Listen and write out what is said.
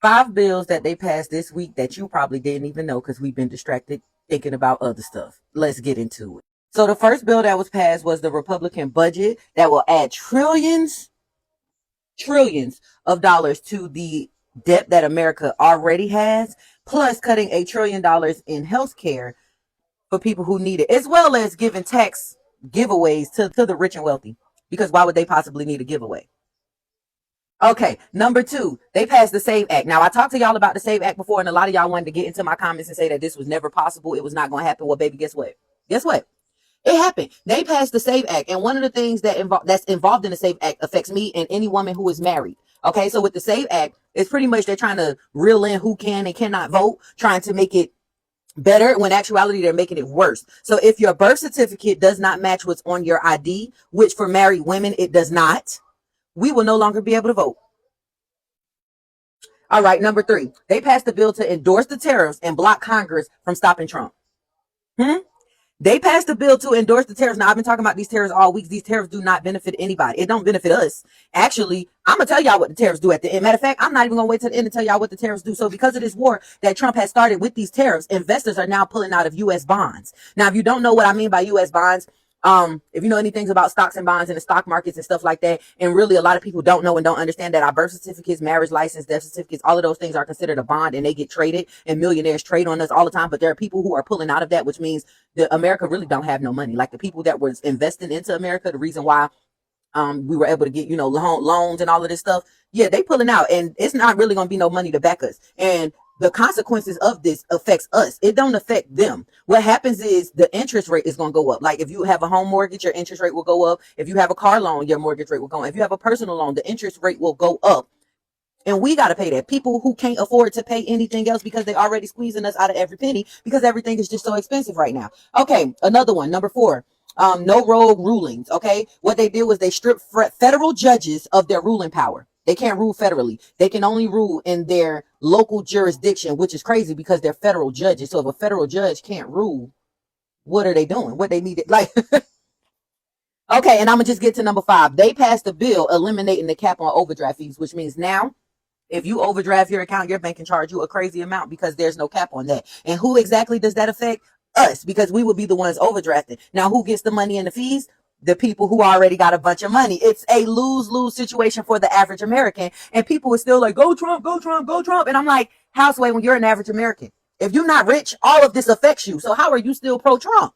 5 bills that they passed this week that you probably didn't even know because we've been distracted thinking about other stuff. Let's get into it. So the first bill that was passed was the Republican budget that will add trillions of dollars to the debt that America already has, plus cutting $1 trillion in health care for people who need it, as well as giving tax giveaways to the rich and wealthy. Because why would they possibly need a giveaway? Okay, number 2, they passed the SAVE Act. Now, I talked to y'all about the SAVE Act before, and a lot of y'all wanted to get into my comments and say that this was never possible. It was not going to happen. Well, baby, guess what? Guess what? It happened. They passed the SAVE Act, and one of the things that's involved in the SAVE Act affects me and any woman who is married. Okay, so with the SAVE Act, it's pretty much they're trying to reel in who can and cannot vote, trying to make it better when actuality they're making it worse. So if your birth certificate does not match what's on your ID, which for married women it does not, we will no longer be able to vote. All right, number 3, they passed a bill to endorse the tariffs and block Congress from stopping Trump. They passed a bill to endorse the tariffs. Now, I've been talking about these tariffs all week. These tariffs do not benefit anybody. It don't benefit us. Actually, I'm going to tell y'all what the tariffs do at the end. Matter of fact, I'm not even going to wait till the end to tell y'all what the tariffs do. So because of this war that Trump has started with these tariffs, investors are now pulling out of U.S. bonds. Now, if you don't know what I mean by U.S. bonds, if you know anything about stocks and bonds and the stock markets and stuff like that, and really a lot of people don't know and don't understand that our birth certificates, marriage license, death certificates, all of those things are considered a bond and they get traded, and millionaires trade on us all the time. But there are people who are pulling out of that, which means that America really don't have no money. Like the people that was investing into America, the reason why we were able to get, loans and all of this stuff. Yeah, they pulling out, and it's not really going to be no money to back us. And the consequences of this affects us. It don't affect them. What happens is the interest rate is going to go up. Like if you have a home mortgage, your interest rate will go up. If you have a car loan, your mortgage rate will go up. If you have a personal loan, the interest rate will go up. And we got to pay that. People who can't afford to pay anything else because they already squeezing us out of every penny because everything is just so expensive right now. Okay, another one, number 4. No rogue rulings. Okay, what they did was they stripped federal judges of their ruling power. They can't rule federally. They can only rule in their local jurisdiction, which is crazy because they're federal judges. So if a federal judge can't rule, what are they doing? What they need like. Okay, and I'm gonna just get to number 5. They passed a bill eliminating the cap on overdraft fees, which means now if you overdraft your account, your bank can charge you a crazy amount because there's no cap on that. And who exactly does that affect? Us, because we will be the ones overdrafting. Now, who gets the money and the fees? The people who already got a bunch of money. It's a lose-lose situation for the average American. And people are still like, go Trump, go Trump, go Trump. And I'm like, houseway, when you're an average American, if you're not rich, all of this affects you. So how are you still pro-Trump?